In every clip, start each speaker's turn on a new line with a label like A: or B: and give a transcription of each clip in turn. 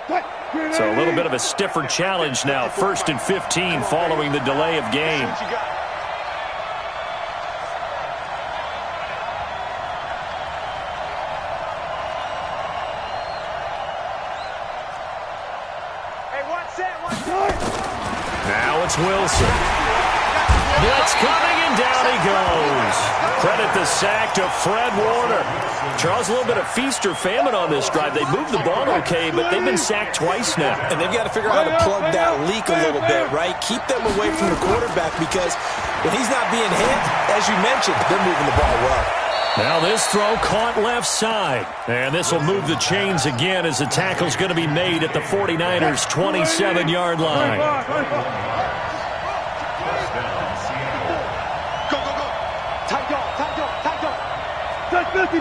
A: So a little bit of a stiffer challenge now. 1st and 15 following the delay of game. Now it's Wilson. Blitz coming, and down he goes. Credit the sack to Fred Warner. Charles, a little bit of feast or famine on this drive. They moved the ball okay, but they've been sacked twice now.
B: And they've got to figure out how to plug that leak a little bit, right? Keep them away from the quarterback, because when he's not being hit, as you mentioned, they're moving the ball well.
A: Now this throw caught left side. And this will move the chains again as the tackle's going to be made at the 49ers' 27-yard line.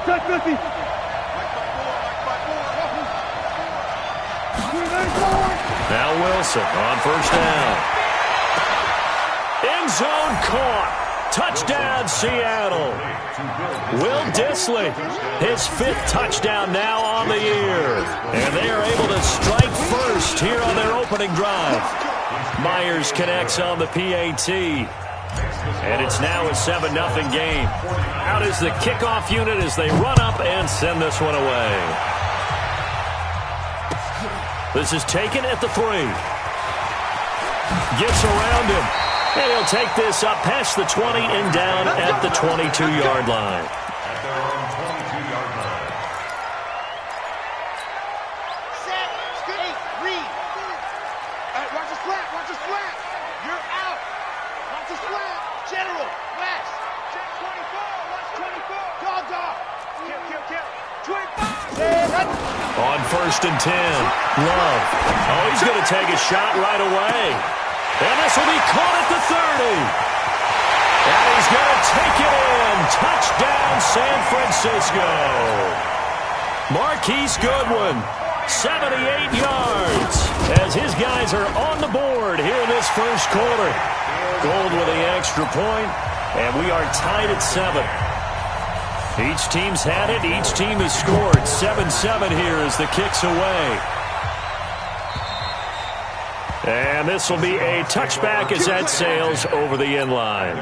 C: Touch 50.
A: Now Wilson on 1st down. End zone caught. Touchdown, Seattle. Will Dissly, his 5th touchdown now on the year. And they are able to strike first here on their opening drive. Myers connects on the PAT. And it's now a 7-0 game. Out is the kickoff unit as they run up and send this one away. This is taken at the 3. Gets around him. And he'll take this up past the 20 and down at the 22-yard line.
C: Set, skate, read. Watch the flat, watch the flat. You're out. Watch the flat. General, west. Check 24, watch 24. Dog. Kill. 25.
A: On 1st and 10, Love. Oh, he's going to take a shot right away. And this will be caught at the 30. And he's going to take it in. Touchdown, San Francisco. Marquise Goodwin, 78 yards, as his guys are on the board here in this first quarter. Gold with the extra point, and we are tied at 7. Each team's had it. Each team has scored. 7-7 here as the kick's away. And this will be a touchback as that sails over the end line.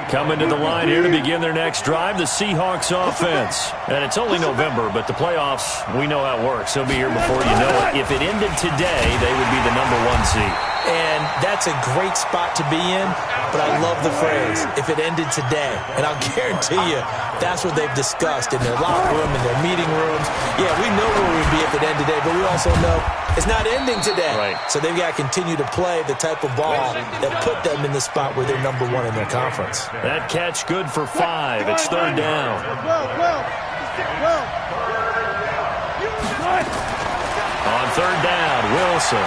A: Coming to the line here to begin their next drive, the Seahawks offense. And it's only November, but the playoffs, we know how it works. They'll be here before you know it. If it ended today, they would be the #1 seed.
B: And that's a great spot to be in, but I love the phrase, if it ended today. And I'll guarantee you, that's what they've discussed in their locker room, in their meeting rooms. Yeah, we know where we'd be if it ended today, but we also know it's not ending today.
A: Right.
B: So they've got to continue to play the type of ball that put them in the spot where they're #1 in their conference.
A: That catch good for 5. It's 3rd down. On 3rd down, Wilson.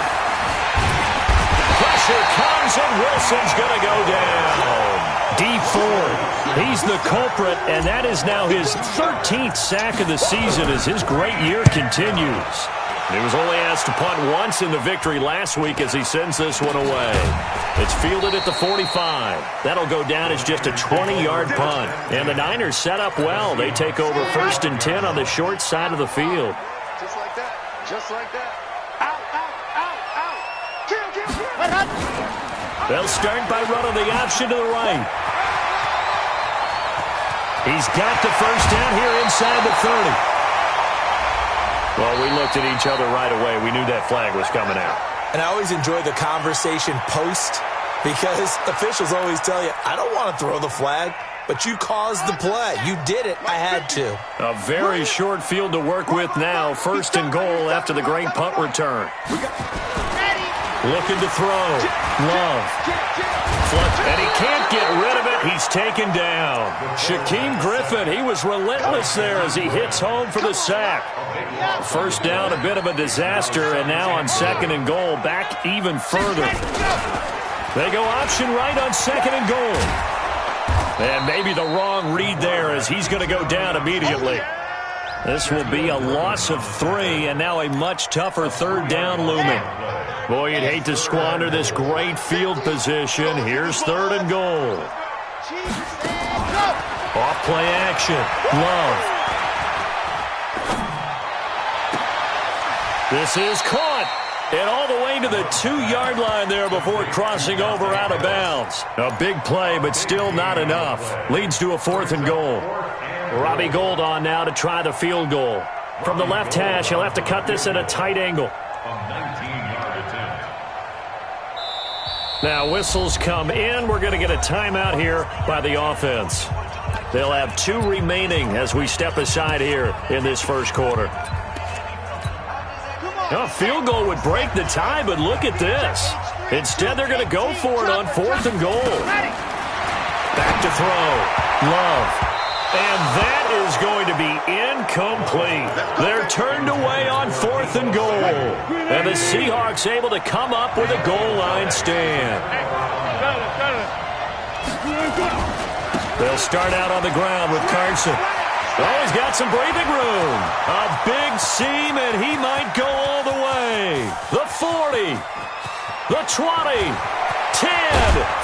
A: Pressure comes, and Wilson's going to go down. Dee Ford, he's the culprit, and that is now his 13th sack of the season as his great year continues. He was only asked to punt once in the victory last week as he sends this one away. It's fielded at the 45. That'll go down as just a 20-yard punt. And the Niners set up well. They take over 1st and 10 on the short side of the field.
C: Just like that. Just like that. Out. Kill.
A: They'll start by running the option to the right. He's got the 1st down here inside the 30. Well, we looked at each other right away. We knew that flag was coming out.
B: And I always enjoy the conversation post, because officials always tell you, I don't want to throw the flag, but you caused the play. You did it. I had to.
A: A very short field to work with now. 1st and goal after the great punt return. Looking to throw. Love. And he can't get rid of it. He's taken down. Shaquem Griffin, he was relentless there as he hits home for the sack. 1st down, a bit of a disaster, and now on 2nd and goal, back even further. They go option right on 2nd and goal. And maybe the wrong read there as he's going to go down immediately. This will be a loss of 3, and now a much tougher 3rd down looming. Boy, you'd hate to squander this great field position. Here's 3rd and goal. Off play action. Love. This is caught. And all the way to the 2-yard line there before crossing over out of bounds. A big play, but still not enough. Leads to a 4th and goal. Robbie Gould on now to try the field goal. From the left hash, he'll have to cut this at a tight angle. Now whistles come in. We're going to get a timeout here by the offense. They'll have 2 remaining as we step aside here in this first quarter. A field goal would break the tie, but look at this. Instead, they're going to go for it on 4th and goal. Back to throw. Love. And that is going to be incomplete. They're turned away on 4th and goal. And the Seahawks able to come up with a goal line stand. They'll start out on the ground with Carson. Oh, he's got some breathing room. A big seam, and he might go all the way. The 40, the 20, 10,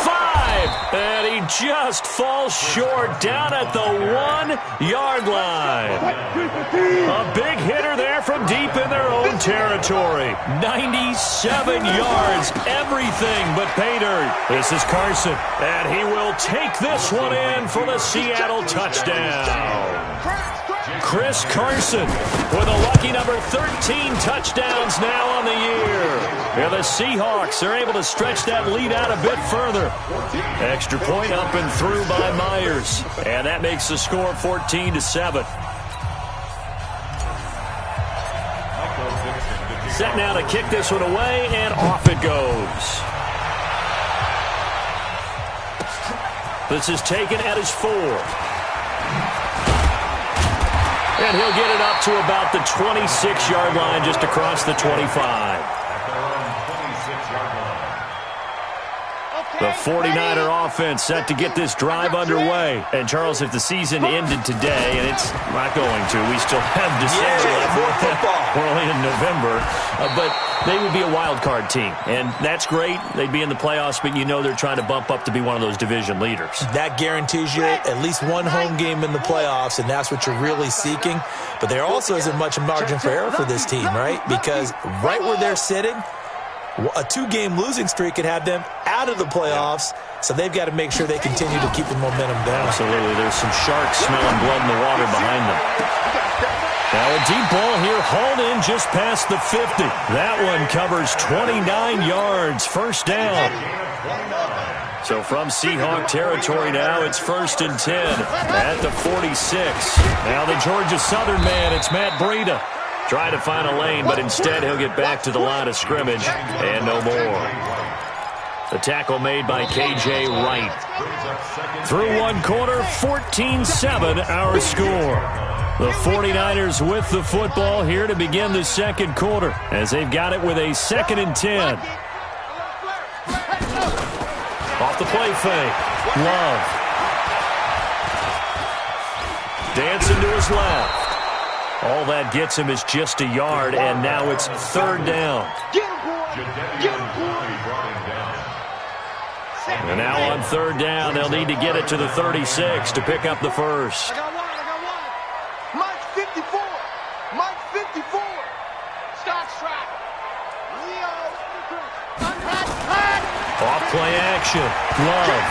A: 5, and he just falls short down at the 1-yard line. A big hitter there from deep in their own territory. 97 yards, everything but pay dirt. This is Carson, and he will take this one in for the Seattle touchdown. Chris Carson with a lucky number 13 touchdowns now on the year. And the Seahawks are able to stretch that lead out a bit further. Extra point up and through by Myers. And that makes the score 14-7. Set now to kick this one away, and off it goes. This is taken at his 4. And he'll get it up to about the 26-yard line, just across the 25. The 49er offense set to get this drive underway. And, Charles, if the season ended today, and it's not going to, we still have December left. We're only in November. But they would be a wild card team. And that's great. They'd be in the playoffs, but you know they're trying to bump up to be one of those division leaders. That guarantees you at least one home game in the playoffs, and that's what you're really seeking. But there also isn't much margin for error for this team, right? Because right where they're sitting, a 2-game losing streak could have them out of the playoffs, so they've got to make sure they continue to keep the momentum down. Absolutely. There's some sharks smelling blood in the water behind them. Now a deep ball here, hauled in just past the 50. That one covers 29 yards, first down. So from Seahawk territory now, it's 1st and 10 at the 46. Now the Georgia Southern man, it's Matt Breida. Try to find a lane, but instead he'll get back to the line of scrimmage, and no more. The tackle made by K.J. Wright. Through one quarter, 14-7 our score. The 49ers with the football here to begin the second quarter, as they've got it with a 2nd and 10. Off the play fake. Love. Dancing to his left. All that gets him is just a yard, and now it's 3rd down. And now on 3rd down, they'll need to get it to the 36 to pick up the first.
C: I got one. Mike 54. Mike 54. Stop strike. Leo.
A: Off play action. Love.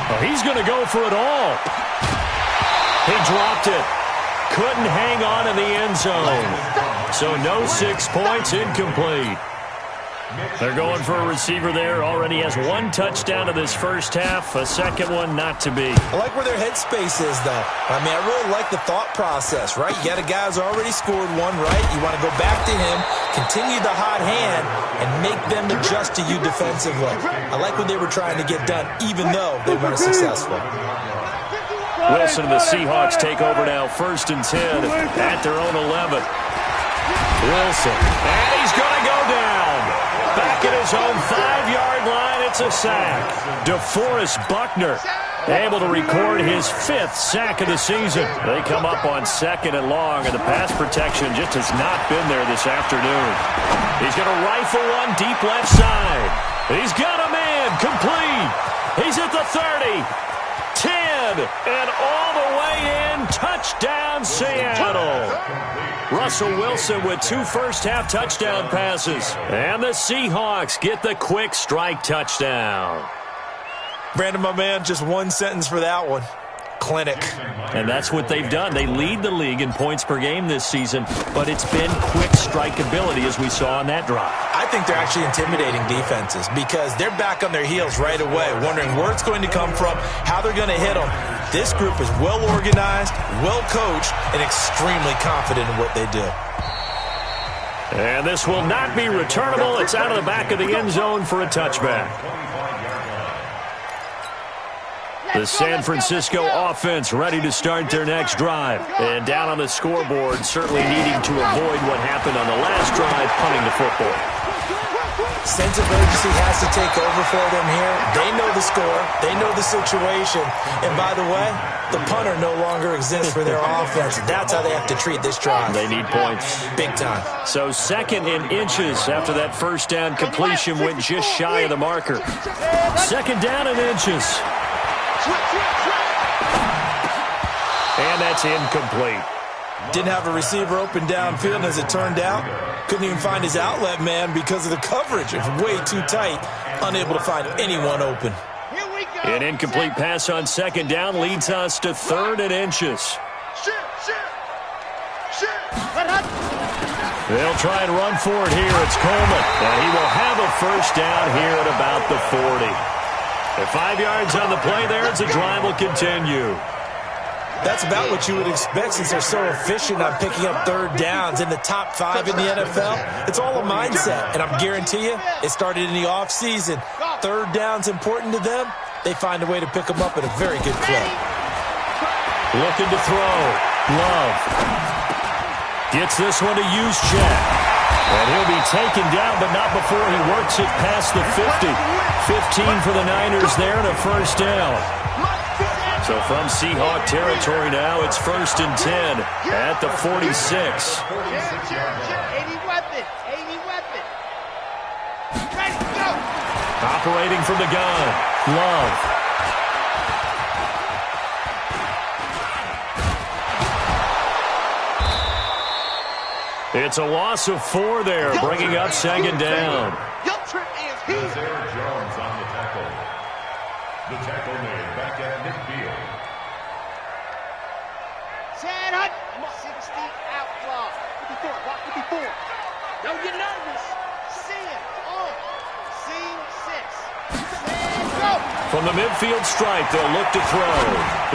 A: Oh, he's going to go for it all. He dropped it. Couldn't hang on in the end zone. So no 6 points, incomplete. They're going for a receiver there. Already has 1 touchdown in this first half. A second one not to be.
B: I like where their headspace is, though. I mean, I really like the thought process, right? You got a guy who's already scored 1, right? You want to go back to him, continue the hot hand, and make them adjust to you defensively. I like what they were trying to get done, even though they weren't successful.
A: Wilson and the Seahawks take over now, 1st and 10 at their own 11. Wilson, and he's going to go down. Back at his own 5-yard line, it's a sack. DeForest Buckner able to record his 5th sack of the season. They come up on 2nd and long, and the pass protection just has not been there this afternoon. He's going to rifle one deep left side. He's got a man, complete. He's at the 30. 10, and all the way in. Touchdown, Seattle. Russell Wilson with 2 first-half touchdown passes. And the Seahawks get the quick strike touchdown.
B: Brandon, my man, just one sentence for that one. Clinic.
A: And that's what they've done. They lead the league in points per game this season, but it's been quick strike ability as we saw on that drive.
B: I think they're actually intimidating defenses because they're back on their heels right away, wondering where it's going to come from, how they're going to hit them. This group is well organized, well coached, and extremely confident in what they do.
A: And this will not be returnable. It's out of the back of the end zone for a touchback. The San Francisco offense ready to start their next drive. And down on the scoreboard, certainly needing to avoid what happened on the last drive, punting the football.
B: Sense of urgency has to take over for them here. They know the score. They know the situation. And by the way, the punter no longer exists for their offense. That's how they have to treat this drive.
A: They need points.
B: Big time.
A: So 2nd and inches after that first down completion went just shy of the marker. 2nd down and inches. And that's incomplete.
B: Didn't have a receiver open downfield, and as it turned out, couldn't even find his outlet man because of the coverage. It was way too tight, unable to find anyone open.
A: An incomplete pass on 2nd down leads us to 3rd and inches. They'll try and run for it here. It's Coleman, and he will have a first down here at about the 40. At 5 yards on the play there, as the drive will continue.
B: That's about what you would expect since they're so efficient on picking up 3rd downs in the top 5 in the NFL. It's all a mindset, and I guarantee you it started in the offseason. 3rd down's important to them. They find a way to pick them up at a very good clip.
A: Looking to throw. Love. Gets this one to Juszczyk. And he'll be taken down, but not before he works it past the 50. 15 for the Niners there and a first down. So from Seahawk territory now, it's 1st and 10 at the 46.
C: 80 weapon. Ready, go.
A: Operating from the gun. Love. It's a loss of 4 there, bringing up 2nd down.
D: Jones on the tackle. The tackle made back at midfield.
C: Chad Hunt, 60 outlaw. 54, walk 54. Don't get nervous. Sin on. Scene 6. And go.
A: From the midfield stripe, they'll look to throw.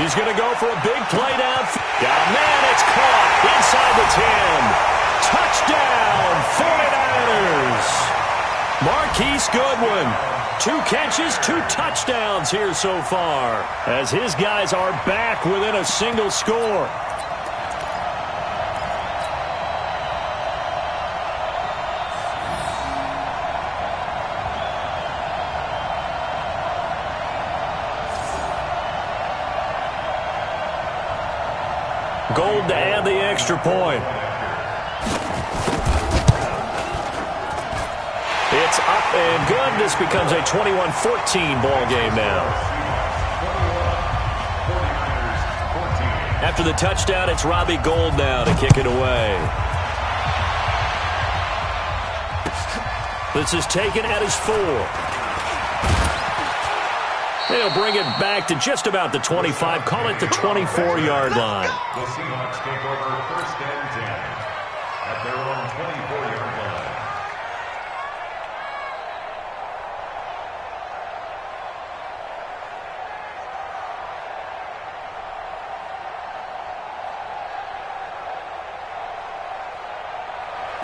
A: He's going to go for a big play down. Got a man, it's caught inside the 10. Touchdown, 49ers. Marquise Goodwin. 2 catches, 2 touchdowns here so far, as his guys are back within a single score. Gold to add the extra point. It's up and good. This becomes a 21-14 ball game now. After the touchdown, it's Robbie Gould now to kick it away. This is taken at his 4. They'll bring it back to just about the 25, call it the 24-yard line.
D: The Seahawks take over 1st and 10 at their own 24-yard line.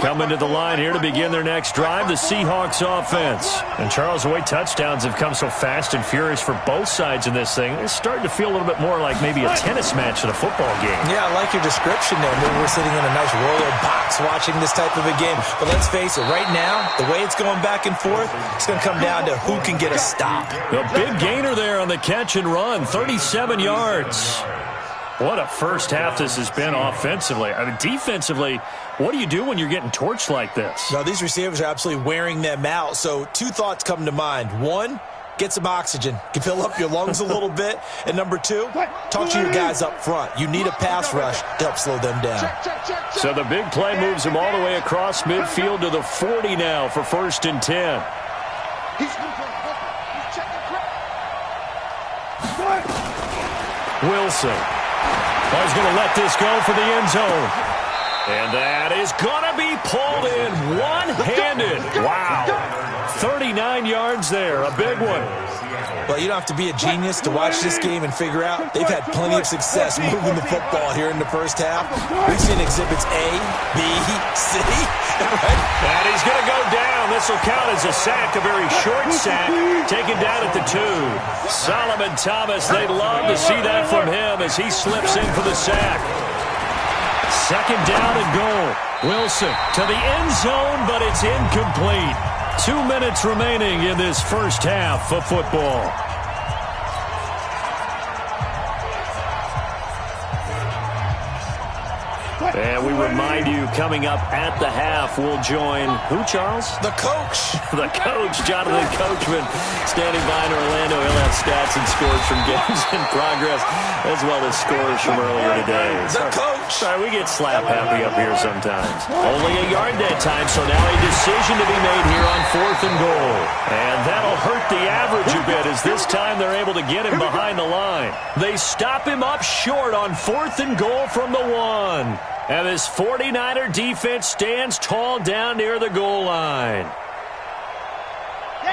A: Coming to the line here to begin their next drive, the Seahawks offense. And Charles, the way touchdowns have come so fast and furious for both sides in this thing, it's starting to feel a little bit more like maybe a tennis match than a football game.
B: Yeah, I like your description there. Maybe we're sitting in a nice royal box watching this type of a game. But let's face it, right now, the way it's going back and forth, it's going to come down to who can get a stop.
A: A big gainer there on the catch and run, 37 yards. What a first half this has been offensively. I mean, defensively, what do you do when you're getting torched like this?
B: No, these receivers are absolutely wearing them out. So 2 thoughts come to mind. 1, get some oxygen. Fill up your lungs a little bit. And number two, talk to your guys up front. You need a pass rush to help slow them down.
A: So the big play moves him all the way across midfield to the 40 now for 1st and 10. Wilson. He's going to let this go for the end zone. And that is going to be pulled in one-handed. Wow. 39 yards there. A big one.
B: Well, you don't have to be a genius to watch this game and figure out they've had plenty of success moving the football here in the first half. We've seen exhibits A, B, C. Right?
A: And he's going to go down. This will count as a sack, a very short sack, taken down at the 2. Solomon Thomas, they'd love to see that from him as he slips in for the sack. 2nd down and goal. Wilson to the end zone, but it's incomplete. 2 minutes remaining in this first half of football. And we remind you, coming up at the half, we'll join who, Charles?
B: The coach.
A: The coach, Jonathan Coachman, standing by in Orlando. He'll have stats and scores from games in progress, as well as scores from earlier today.
B: The coach.
A: Sorry, we get slap happy up here sometimes. Only a yard that time, so now a decision to be made here on 4th and goal. And that'll hurt the average a bit, as this time they're able to get him behind the line. They stop him up short on 4th and goal from the 1. And this 49er defense stands tall down near the goal line.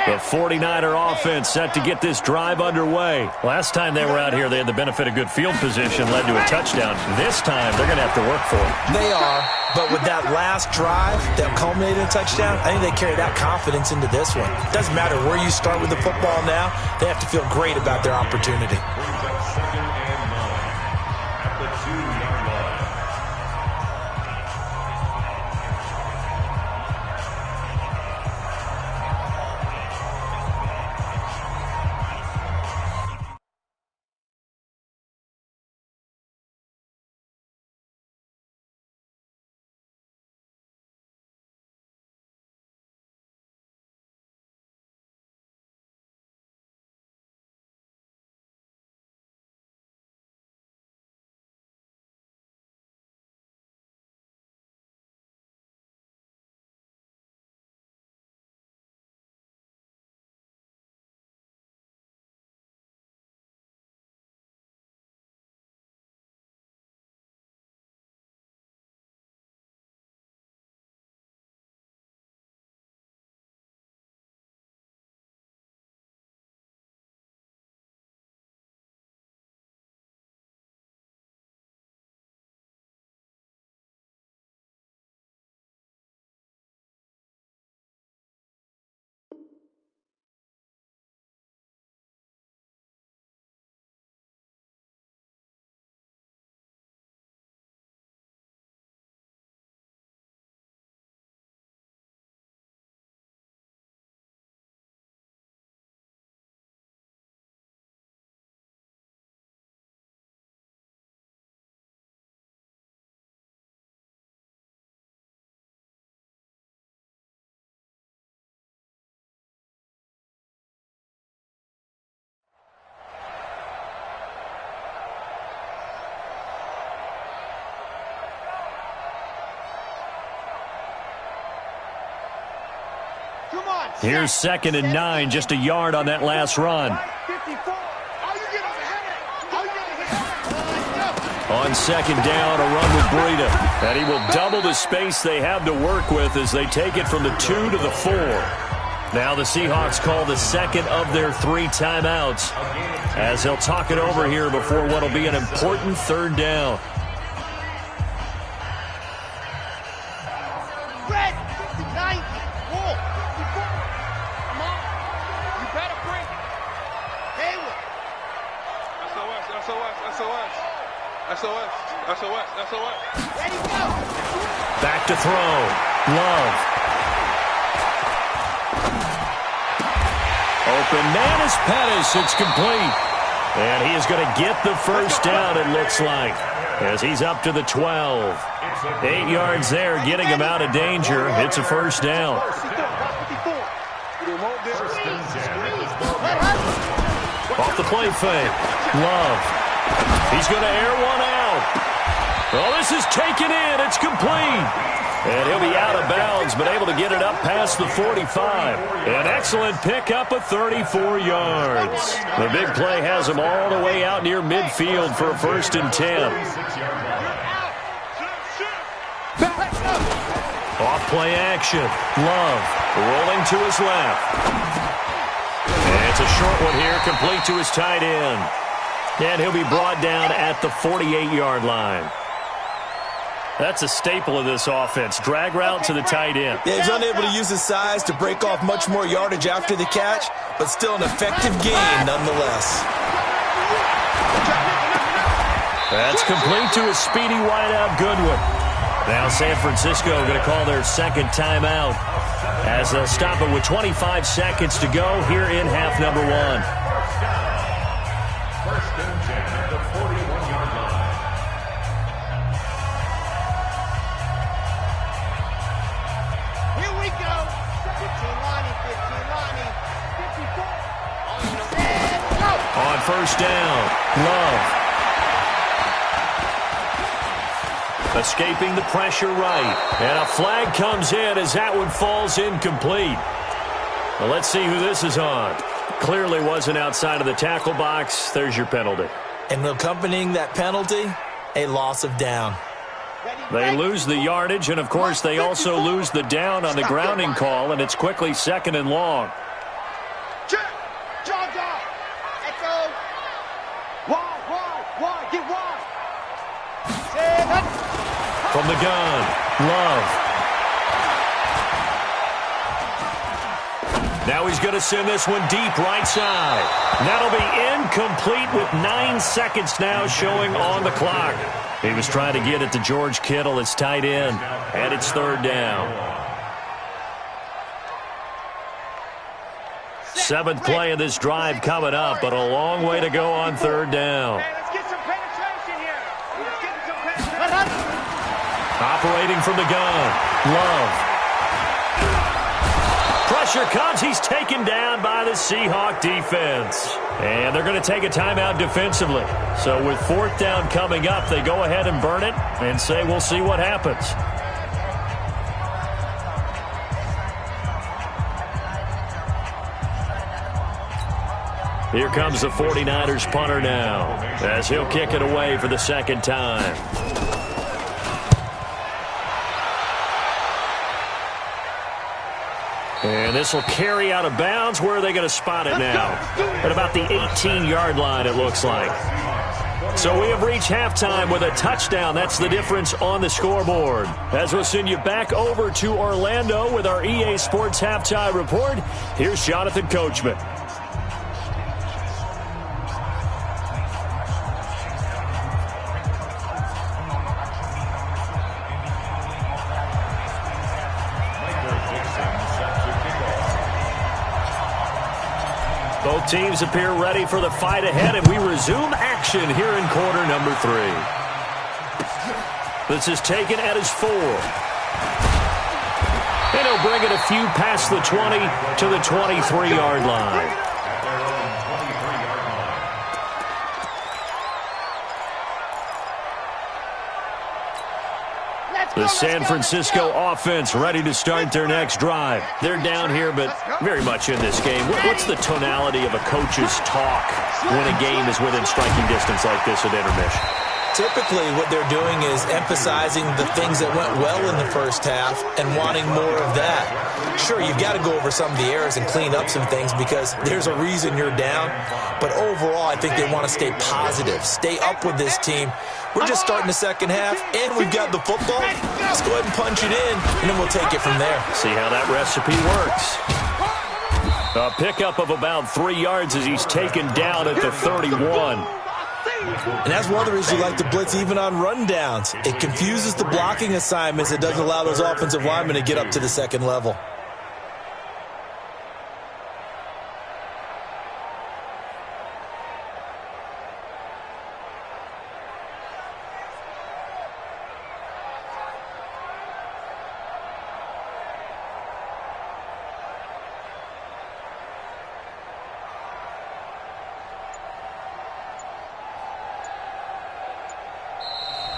A: The 49er offense set to get this drive underway. Last time they were out here, they had the benefit of good field position, led to a touchdown. This time, they're going to have to work for it.
B: They are, but with that last drive that culminated in a touchdown, I think they carry that confidence into this one. Doesn't matter where you start with the football now, they have to feel great about their opportunity.
A: Here's 2nd and 9, just a yard on that last run. On 2nd down, a run with Breida. And he will double the space they have to work with as they take it from the 2 to the 4. Now the Seahawks call the 2nd of their 3 timeouts, as they'll talk it over here before what will be an important 3rd down.
C: SOS. Ready, go.
A: Back to throw. Love. Open man is Pettis. It's complete. And he is going to get the first down, it looks like, as he's up to the 12. 8 yards there, getting him out of danger. It's a first down. Off the play fake. Love. He's going to air one out. Well, this is taken in. It's complete. And he'll be out of bounds, but able to get it up past the 45. An excellent pickup of 34 yards. The big play has him all the way out near midfield for a 1st and 10. Off play action. Love rolling to his left. And it's a short one here, complete to his tight end. And he'll be brought down at the 48-yard line. That's a staple of this offense. Drag route to the tight end.
B: Yeah, he's unable to use his size to break off much more yardage after the catch, but still an effective gain nonetheless.
A: That's complete to a speedy wideout Goodwin. Now San Francisco going to call their second timeout as they'll stop it with 25 seconds to go here in half number 1.
D: 1st and 10 at the 41-yard line.
C: Here we go. 15 Lonnie, 54. Go.
A: On 1st down, Love. Escaping the pressure right. And a flag comes in as that one falls incomplete. Well, let's see who this is on. Clearly wasn't outside of the tackle box. There's your penalty.
B: And accompanying that penalty, a loss of down.
A: They lose the yardage, and, of course, they also lose the down on the grounding call, and it's quickly 2nd and long.
C: Check. Jog off. Echo. Wide. Get wide.
A: From the gun, Love. Now he's going to send this one deep right side. That'll be incomplete with 9 seconds now showing on the clock. He was trying to get it to George Kittle, his tight end, and it's 3rd down. 7th play of this drive coming up, but a long way to go on 3rd down.
C: Let's get some penetration here. Let's get some penetration.
A: Operating from the gun, Love. Pressure comes. He's taken down by the Seahawk defense. And they're going to take a timeout defensively. So with 4th down coming up, they go ahead and burn it and say we'll see what happens. Here comes the 49ers punter now as he'll kick it away for the 2nd time. And this will carry out of bounds. Where are they going to spot it now? At about the 18-yard line, it looks like. So we have reached halftime with a touchdown. That's the difference on the scoreboard. As we'll send you back over to Orlando with our EA Sports Halftime Report, here's Jonathan Coachman. Both teams appear ready for the fight ahead, and we resume action here in quarter number 3. This is taken at his 4. And he'll bring it a few past the 20 to the 23-yard line. The San Francisco offense ready to start their next drive. They're down here, but very much in this game. What's the tonality of a coach's talk when a game is within striking distance like this at intermission?
B: Typically, what they're doing is emphasizing the things that went well in the first half and wanting more of that. Sure, you've got to go over some of the errors and clean up some things because there's a reason you're down. But overall, I think they want to stay positive, stay up with this team. We're just starting the second half, and we've got the football. Let's go ahead and punch it in, and then we'll take it from there.
A: See how that recipe works. A pickup of about 3 yards as he's taken down at the 31.
B: And that's one of the reasons you like to blitz even on rundowns. It confuses the blocking assignments. It doesn't allow those offensive linemen to get up to the second level.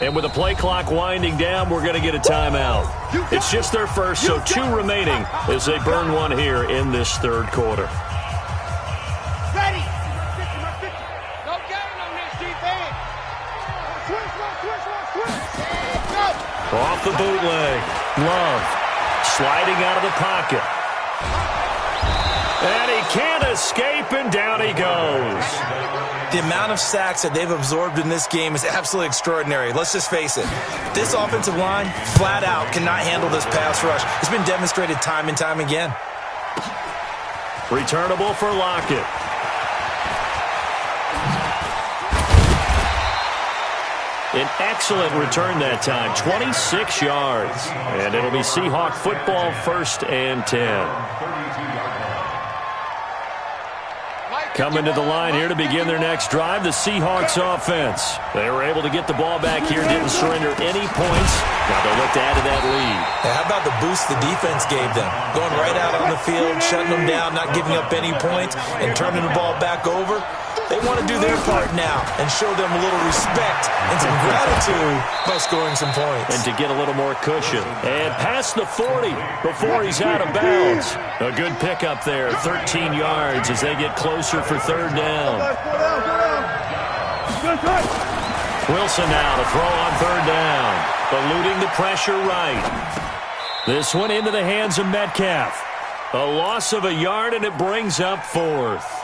A: And with the play clock winding down, we're going to get a timeout. It's just their first, so 2 remaining as they burn one here in this third quarter.
C: Ready. No gain on this defense. Switch.
A: Off the bootleg. Love sliding out of the pocket. And he can't escape, and down he goes.
B: The amount of sacks that they've absorbed in this game is absolutely extraordinary. Let's just face it. This offensive line, flat out, cannot handle this pass rush. It's been demonstrated time and time again.
A: Returnable for Lockett. An excellent return that time, 26 yards. And it'll be Seahawk football, 1st and 10. Coming to the line here to begin their next drive, the Seahawks offense. They were able to get the ball back here, didn't surrender any points. Now they'll look to add to that lead.
B: Now, how about the boost the defense gave them? Going right out on the field, shutting them down, not giving up any points, and turning the ball back over. They want to do their part now and show them a little respect and some gratitude by scoring some points.
A: And to get a little more cushion. And past the 40 before he's out of bounds. A good pickup there, 13 yards as they get closer for 3rd down. Wilson now to throw on 3rd down. Eluding the pressure right. This one into the hands of Metcalf. A loss of a yard, and it brings up 4th.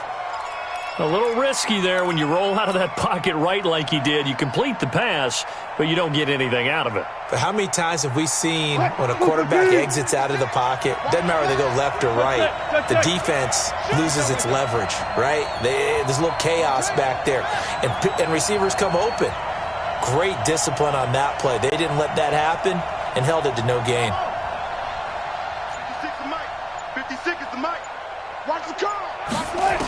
A: A little risky there when you roll out of that pocket right like he did. You complete the pass, but you don't get anything out of it.
B: But how many times have we seen when a quarterback exits out of the pocket, doesn't matter whether they go left or right, the defense loses its leverage, right? There's a little chaos back there, and receivers come open. Great discipline on that play. They didn't let that happen and held it to no gain.
C: 56 is the mic. Watch the car. Watch the leg.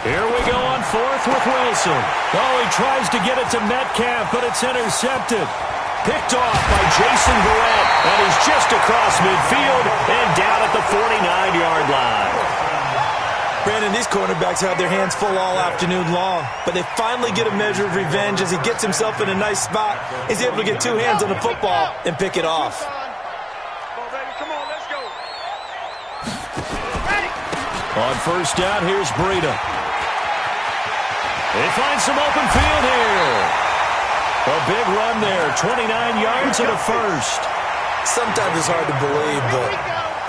A: Here we go on 4th with Wilson. Oh, he tries to get it to Metcalf, but it's intercepted. Picked off by Jason Verrett, and he's just across midfield and down at the 49-yard line.
B: Brandon, these cornerbacks had their hands full all afternoon long, but they finally get a measure of revenge as he gets himself in a nice spot. He's able to get 2 hands on the football and pick it off.
C: Come on, let's go.
A: On 1st down, here's Breida. They find some open field here. A big run there, 29 yards and a 1st.
B: Sometimes it's hard to believe, but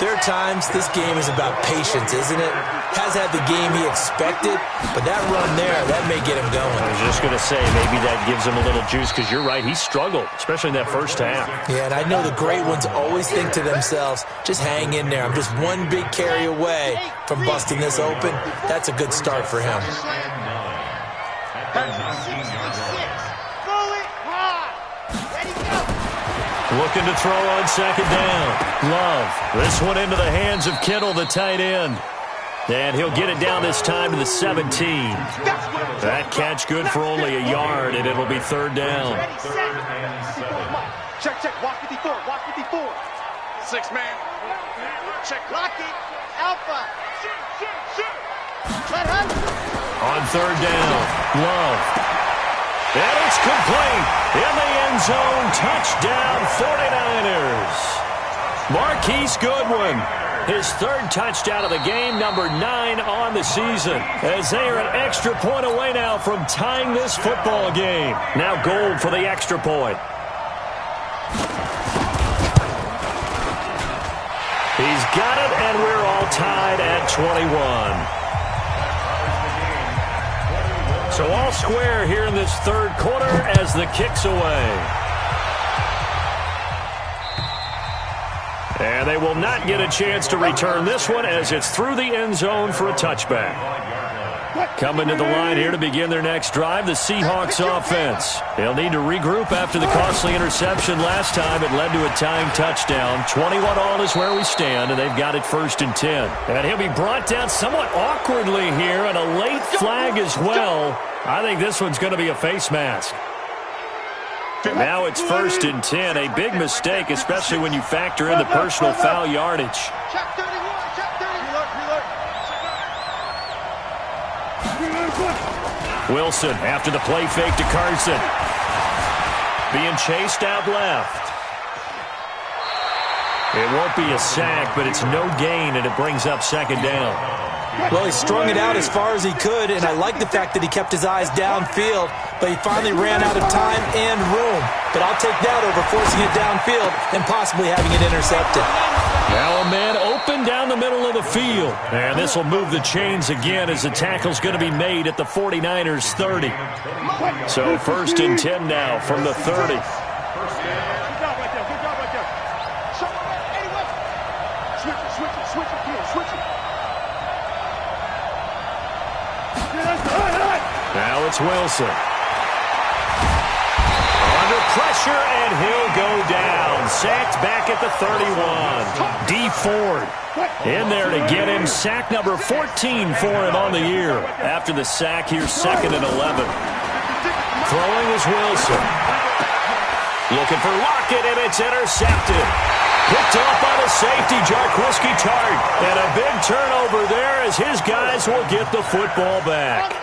B: there are times this game is about patience, isn't it? Has had the game he expected, but that run there, that may get him going.
A: I was just going to say, maybe that gives him a little juice, because you're right, he struggled, especially in that 1st half.
B: Yeah, and I know the great ones always think to themselves, just hang in there. I'm just one big carry away from busting this open. That's a good start for him.
A: Looking to throw on 2nd down. Love. This one into the hands of Kittle, the tight end. And he'll get it down this time to the 17. That catch good for only a yard, and it'll be 3rd down.
C: Check, check. Watch 54. Watch 54. 6 man. Check. Lock it. Alpha.
A: On 3rd down, Love. And it's complete. In the end zone, touchdown 49ers. Marquise Goodwin, his 3rd touchdown of the game, number 9 on the season, as they are an extra point away now from tying this football game. Now goal for the extra point. He's got it, and we're all tied at 21. So all square here in this 3rd quarter as the kick's away. And they will not get a chance to return this one as it's through the end zone for a touchback. Coming to the line here to begin their next drive, the Seahawks offense. They'll need to regroup after the costly interception last time. It led to a tying touchdown. 21-all is where we stand, and they've got it 1st and 10. And he'll be brought down somewhat awkwardly here, and a late flag as well. I think this one's going to be a face mask. Now it's 1st and 10. A big mistake, especially when you factor in the personal foul yardage.
C: Check 31. Check 30.
A: Wilson after the play fake to Carson. being chased out left. It won't be a sack, but it's no gain, and it brings up second down.
B: Well, he strung it out as far as he could, and I like the fact that he kept his eyes downfield, but he finally ran out of time and room. But I'll take that over forcing it downfield and possibly having it intercepted.
A: Now a man open down the middle of the field. And this will move the chains again as the tackle's going to be made at the 49ers 30. So 1st and 10 now from the 30. Now it's Wilson. Under pressure, and he'll go down. Sacked back at the 31. D. Ford in there to get him. Sack number 14 for him on the year. After the sack, here's 2nd and 11. Throwing is Wilson. Looking for Lockett, and it's intercepted. Picked off by the safety, Jarquiski Tart. And a big turnover there as his guys will get the football back.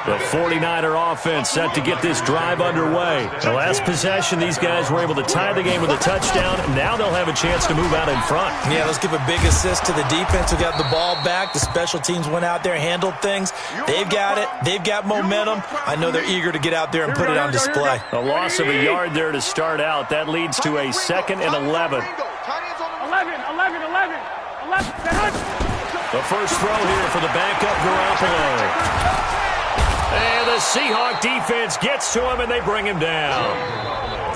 A: The 49er offense set to get this drive underway. The last possession, these guys were able to tie the game with a touchdown. Now they'll have a chance to move out in front.
B: Yeah, let's give a big assist to the defense who got the ball back. The special teams went out there, handled things. They've got it. They've got momentum. I know they're eager to get out there and put it on display.
A: A loss of a yard there to start out. That leads to a 2nd and 11.
C: 11.
A: The first throw here for the backup Garoppolo. And the Seahawks defense gets to him, and they bring him down.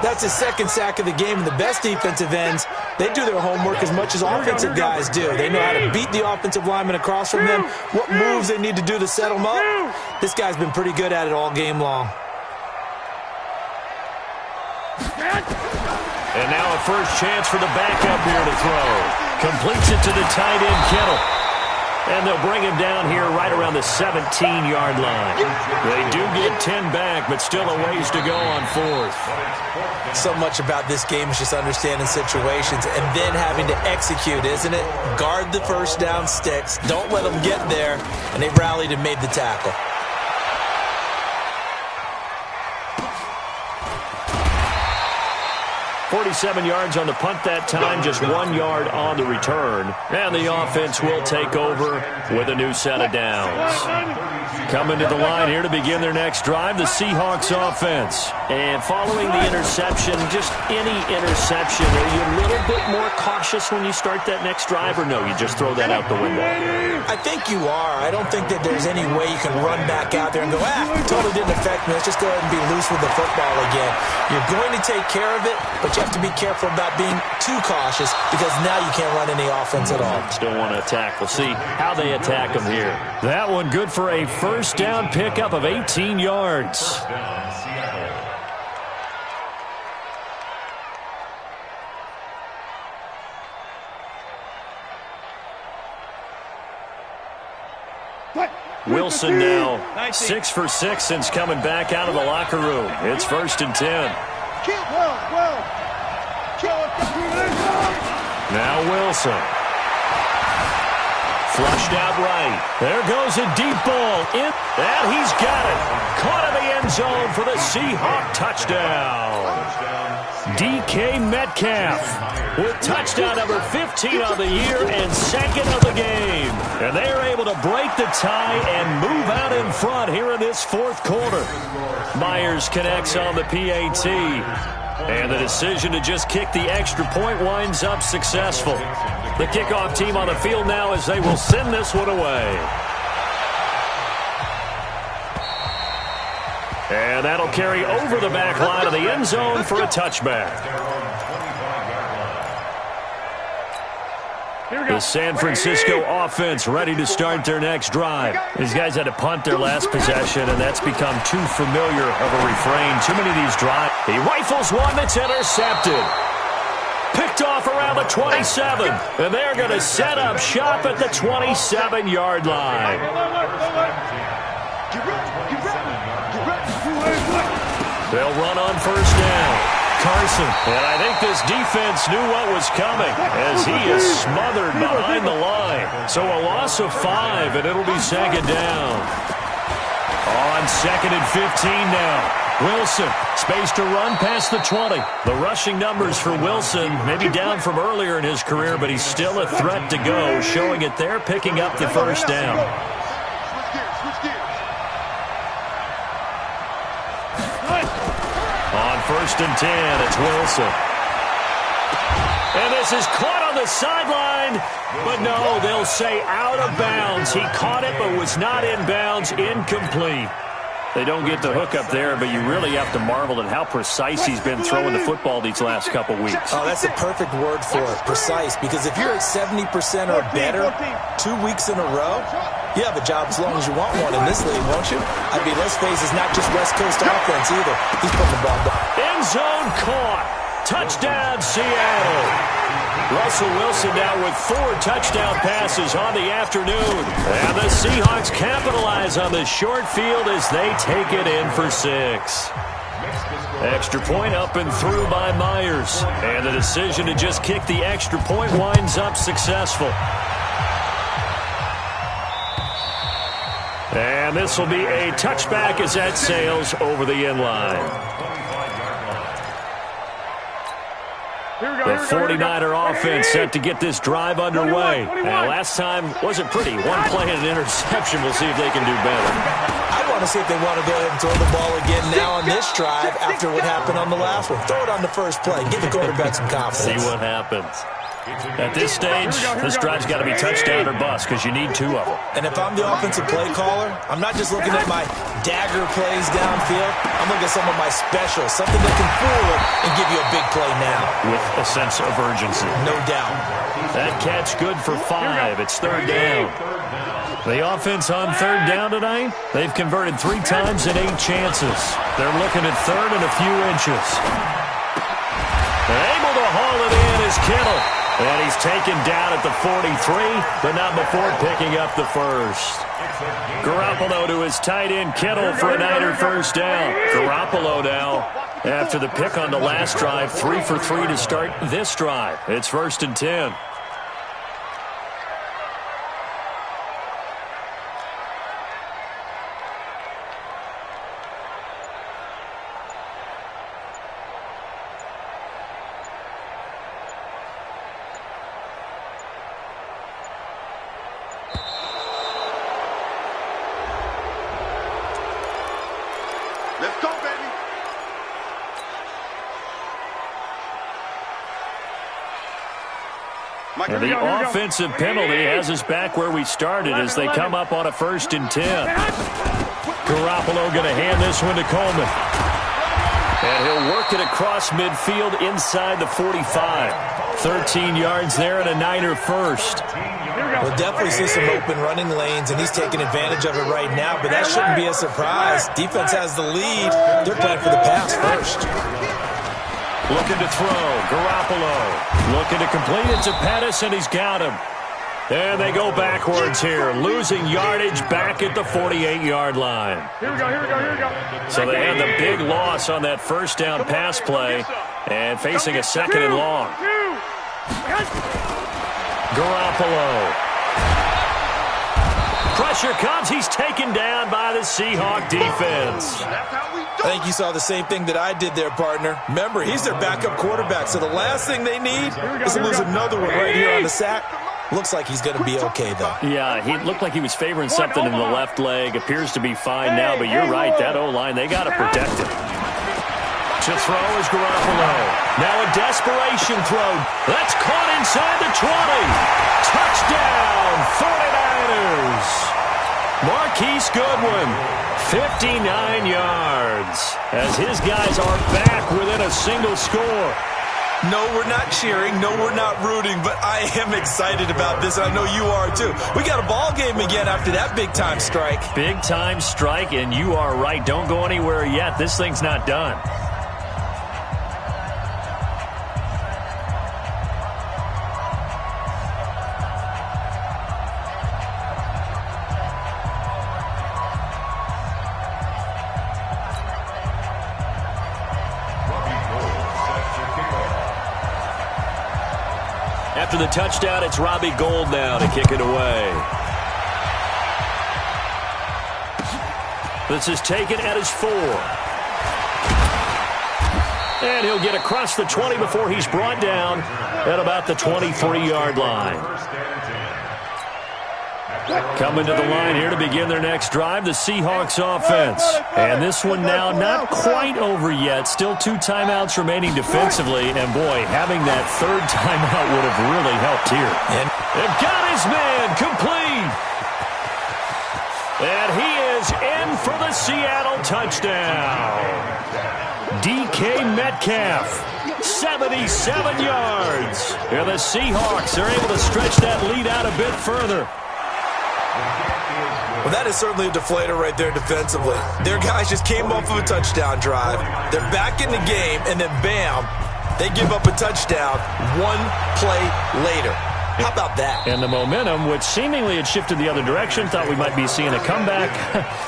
B: That's his 2nd sack of the game, and the best defensive ends, they do their homework as much as offensive guys do. They know how to beat the offensive lineman across from them, what moves they need to do to set them up. This guy's been pretty good at it all game long.
A: And now a first chance for the backup here to throw. Completes it to the tight end, Kittle. And they'll bring him down here right around the 17-yard line. They do get 10 back, but still a ways to go on 4th.
B: So much about this game is just understanding situations and then having to execute, isn't it? Guard the first down sticks. Don't let them get there. And they rallied and made the tackle.
A: 47 yards on the punt that time, just 1 yard on the return. And the offense will take over with a new set of downs. Coming to the line here to begin their next drive, the Seahawks offense. And following the interception, just any interception, are you a little bit more cautious when you start that next drive, or no, you just throw that out the window?
B: I think you are. I don't think that there's any way you can run back out there and go, totally didn't affect me. Let's just go ahead and be loose with the football again. You're going to take care of it, but you have to be careful about being too cautious because now you can't run any offense at all.
A: Still want to attack. We'll see how they attack them here. That one good for a first down pickup of 18 yards. Wilson now 6 for 6 since coming back out of the locker room. It's 1st and 10. Now Wilson. Flushed out right. There goes a deep ball. And he's got it. Caught in the end zone for the Seahawk touchdown. DK Metcalf with touchdown number 15 on the year and 2nd of the game. And they are able to break the tie and move out in front here in this 4th quarter. Myers connects on the PAT. And the decision to just kick the extra point winds up successful. The kickoff team on the field now as they will send this one away. And that'll carry over the back line of the end zone for a touchback. The San Francisco offense ready to start their next drive. These guys had to punt their last possession, and that's become too familiar of a refrain. Too many of these drives. He rifles one that's intercepted. Picked off around the 27. And they're going to set up shop at the 27-yard line. They'll run on first down. Carson, and I think this defense knew what was coming as he is smothered behind the line. So a loss of 5, and it'll be 2nd down. On 2nd and 15 now. Wilson, space to run past the 20. The rushing numbers for Wilson may be down from earlier in his career, but he's still a threat to go, showing it there, picking up the first down. On 1st and 10, it's Wilson. And this is caught on the sideline, but no, they'll say out of bounds. He caught it, but was not in bounds, incomplete. They don't get the hook up there, but you really have to marvel at how precise he's been throwing the football these last couple weeks.
B: Oh, that's a perfect word for it, precise, because if you're at 70% or better 2 weeks in a row, you have a job as long as you want one in this league, won't you? I mean, let's face it, it's not just West Coast offense either. He's putting the ball down.
A: End zone caught. Touchdown, Seattle. Russell Wilson now with 4 touchdown passes on the afternoon. And the Seahawks capitalize on the short field as they take it in for 6. Extra point up and through by Myers. And the decision to just kick the extra point winds up successful. And this will be a touchback as that sails over the end line. The 49er offense set to get this drive underway. And last time wasn't pretty. One play and an interception. We'll see if they can do better.
B: I want to see if they want to go ahead and throw the ball again now on this drive after what happened on the last one. Throw it on the first play. Give the quarterback some confidence.
A: See what happens. At this stage, this drive's got to be touchdown or bust because you need 2 of them.
B: And if I'm the offensive play caller, I'm not just looking at my dagger plays downfield. I'm looking at some of my specials, something that can fool it and give you a big play now.
A: With a sense of urgency.
B: No doubt.
A: That catch good for 5. It's 3rd down. The offense on 3rd down tonight, they've converted 3 times in 8 chances. They're looking at 3rd and a few inches. Able to haul it in is Kittle. And he's taken down at the 43, but not before picking up the first. Garoppolo to his tight end, Kittle, for a Niner first down. Garoppolo now, after the pick on the last drive, 3 for 3 to start this drive. It's 1st and 10.
C: Let's go, baby.
A: And the offensive penalty has us back where we started as they come up on a 1st and 10. Garoppolo going to hand this one to Coleman. And he'll work it across midfield inside the 45. 13 yards there and a Niner first.
B: We'll definitely see some open running lanes, and he's taking advantage of it right now, but that shouldn't be a surprise. Defense has the lead. They're playing for the pass first.
A: Looking to throw. Garoppolo looking to complete it to Pettis, and he's got him. And they go backwards here, losing yardage back at the 48-yard line.
C: Here we go.
A: So they had the big loss on that first down pass play and facing a 2nd and long. Garoppolo. Pressure comes. He's taken down by the Seahawk defense.
B: I think you saw the same thing that I did there, partner. Remember, he's their backup quarterback, so the last thing they need is to lose another one right here on the sack. Looks like he's going to be okay, though.
A: Yeah, he looked like he was favoring something in the left leg. Appears to be fine now, but you're right. That O-line, they got to protect him. To throw is Garoppolo. Now a desperation throw. That's caught inside the 20. Touchdown, 49ers. Marquise Goodwin, 59 yards, as his guys are back within a single score.
B: No, we're not cheering. No, we're not rooting, but I am excited about this, and I know you are too. We got a ball game again after that big-time strike.
A: Big-time strike, and you are right. Don't go anywhere yet. This thing's not done. After the touchdown, it's Robbie Gould now to kick it away. This is taken at his 4. And he'll get across the 20 before he's brought down at about the 23-yard line. Coming to the line here to begin their next drive, the Seahawks offense. And this one now not quite over yet. Still 2 timeouts remaining defensively. And, boy, having that third timeout would have really helped here. And they've got his man complete. And he is in for the Seattle touchdown. DK Metcalf, 77 yards. And the Seahawks are able to stretch that lead out a bit further.
B: Well, that is certainly a deflator right there defensively. Their guys just came off of a touchdown drive. They're back in the game, and then bam, they give up a touchdown 1 play later. How about that?
A: And the momentum, which seemingly had shifted the other direction, thought we might be seeing a comeback.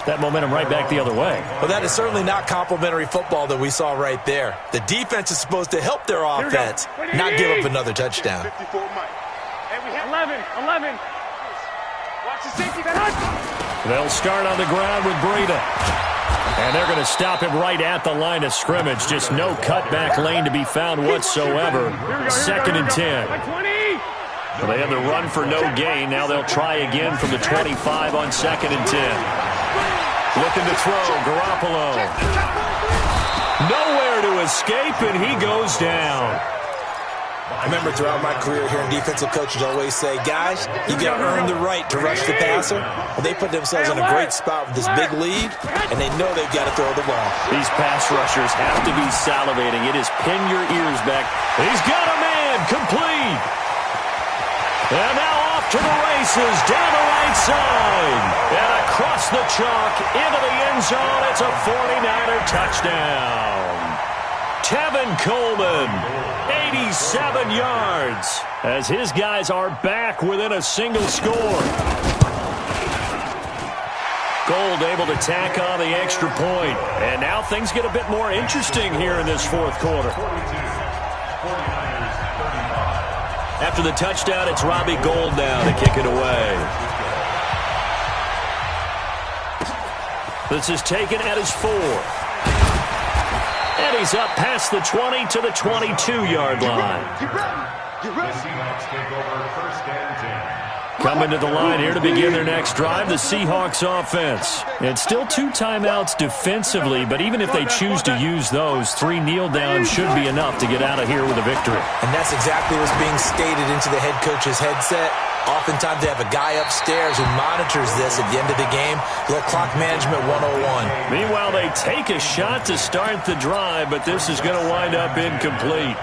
A: That momentum right back the other way.
B: Well, that is certainly not complimentary football that we saw right there. The defense is supposed to help their offense, not give up another touchdown.
C: 54 Mike. And we have 11. Watch the safety.
A: They'll start on the ground with Breida. And they're going to stop him right at the line of scrimmage. Just no cutback lane to be found whatsoever. 2nd and 10. Well, they had the run for no gain. Now they'll try again from the 25 on 2nd and 10. Looking to throw, Garoppolo. Nowhere to escape, and he goes down.
B: I remember throughout my career hearing defensive coaches always say, guys, you got to earn the right to rush the passer. Well, they put themselves in a great spot with this big lead, and they know they've got to throw the ball.
A: These pass rushers have to be salivating. It is pin your ears back. He's got a man, complete. And now off to the races, down the right side. And across the chalk, into the end zone. It's a 49er touchdown. Tevin Coleman, 87 yards, as his guys are back within a single score. Gold able to tack on the extra point. And now things get a bit more interesting here in this 4th quarter. After the touchdown, it's Robbie Gould now to kick it away. This is taken at his 4. And he's up past the 20 to the 22-yard line. Coming to the line here to begin their next drive, the Seahawks offense. It's still 2 timeouts defensively, but even if they choose to use those, 3 kneel downs should be enough to get out of here with a victory.
B: And that's exactly what's being stated into the head coach's headset. Oftentimes they have a guy upstairs who monitors this at the end of the game. Little clock management 101.
A: Meanwhile, they take a shot to start the drive, but this is going to wind up incomplete.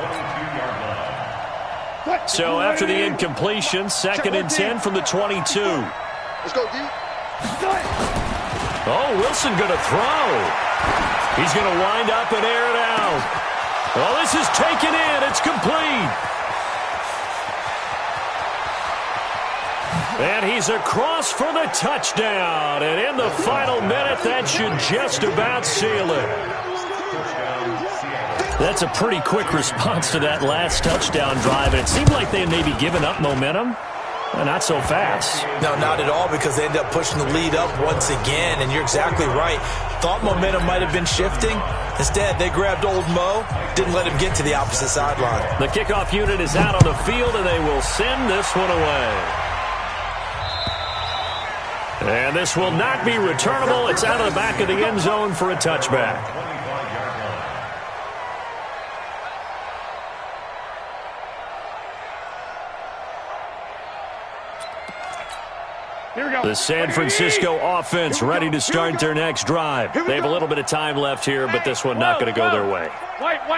A: So after the incompletion, 2nd and 10 from the 22.
C: Let's go, D.
A: Oh, Wilson going to throw. He's going to wind up and air it out. Well, this is taken in. It's complete. And he's across for the touchdown. And in the final minute, that should just about seal it. That's a pretty quick response to that last touchdown drive. And it seemed like they had maybe given up momentum. Not so fast.
B: No, not at all, because they ended up pushing the lead up once again. And you're exactly right. Thought momentum might have been shifting. Instead, they grabbed old Mo, didn't let him get to the opposite sideline.
A: The kickoff unit is out on the field, and they will send this one away. And this will not be returnable. It's out of the back of the end zone for a touchback. The San Francisco offense ready to start their next drive. They have a little bit of time left here, but this one not going to go their way.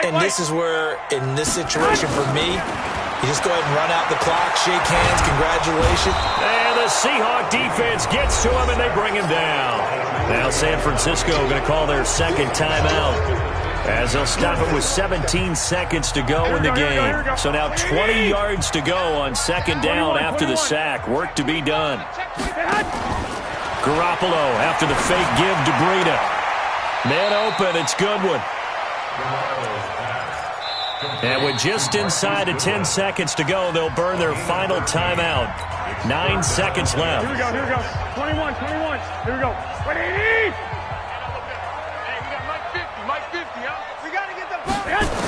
B: And this is where, in this situation for me, you just go ahead and run out the clock, shake hands, congratulations.
A: And the Seahawk defense gets to him, and they bring him down. Now San Francisco going to call their 2nd timeout, as they'll stop it with 17 seconds to go in the game. So now 20 yards to go on 2nd down after the sack. Work to be done. Garoppolo after the fake give to Breida. Man open, it's Goodwin. And with just inside of 10 seconds to go, they'll burn their final timeout. 9 seconds left.
E: Here we go. 21. Here we go. 20.
C: Hey, we got Mike 50, huh? We got to get the ball.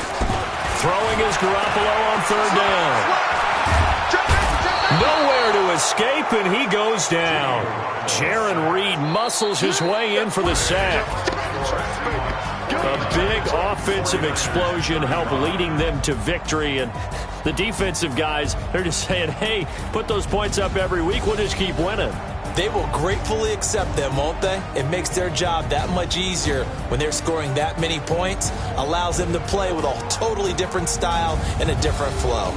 A: Throwing is Garoppolo on third down. Nowhere to escape, and he goes down. Jaron Reed muscles his way in for the sack. A big offensive explosion helped leading them to victory, and the defensive guys, they're just saying, hey, put those points up every week, we'll just keep winning.
B: They will gratefully accept them, won't they? It makes their job that much easier when they're scoring that many points, allows them to play with a totally different style and a different flow.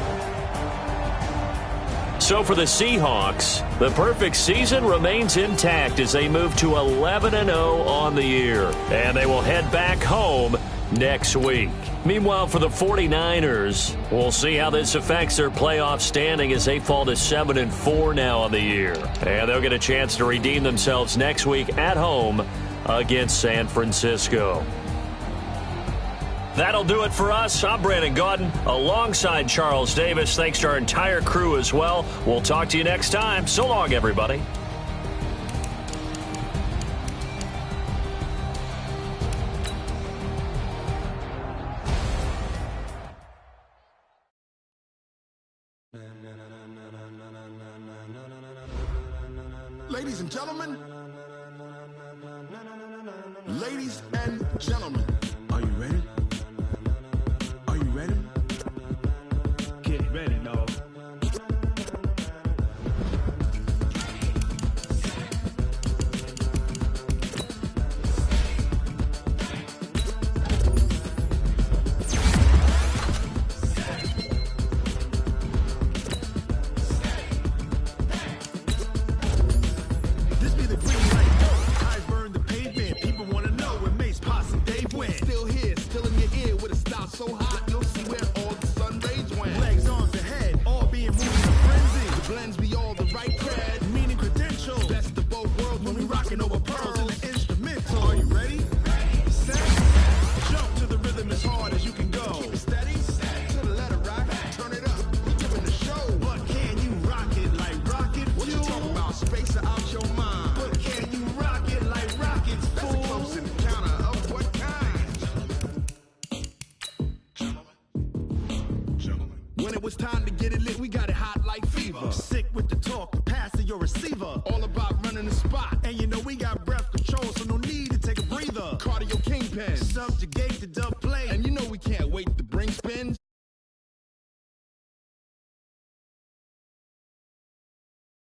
A: So for the Seahawks, the perfect season remains intact as they move to 11-0 on the year. And they will head back home next week. Meanwhile, for the 49ers, we'll see how this affects their playoff standing as they fall to 7-4 now on the year. And they'll get a chance to redeem themselves next week at home against San Francisco. That'll do it for us. I'm Brandon Gaudin alongside Charles Davis. Thanks to our entire crew as well. We'll talk to you next time. So long, everybody.
F: Ladies and gentlemen, are you ready? Are you ready?
C: Get ready, dog.
F: This be the green light. Eyes burn the pavement. People want to know where Mace, Posse, Dave went. Still here, still in your ear with a style so hot, you'll see where all the sun rays went. Legs, arms, and head, all being moved in a frenzy. The blends be all the right cred, meaning credentials. Best of both worlds when we rocking over pearls in the instrumental. Are you ready? Set. Jump to the rhythm as hard as you can go. Keep it steady. To the letter rock. Turn it up. We giving the show. But can you rock it like rocket fuel? What you talking about? Space out your mind. But can you rock it like rockets, fool? That's a close encounter of what kind? Gentlemen. When it was time to get it lit, we got it hot like fever. Sick with the talk, the pass of your receiver. All about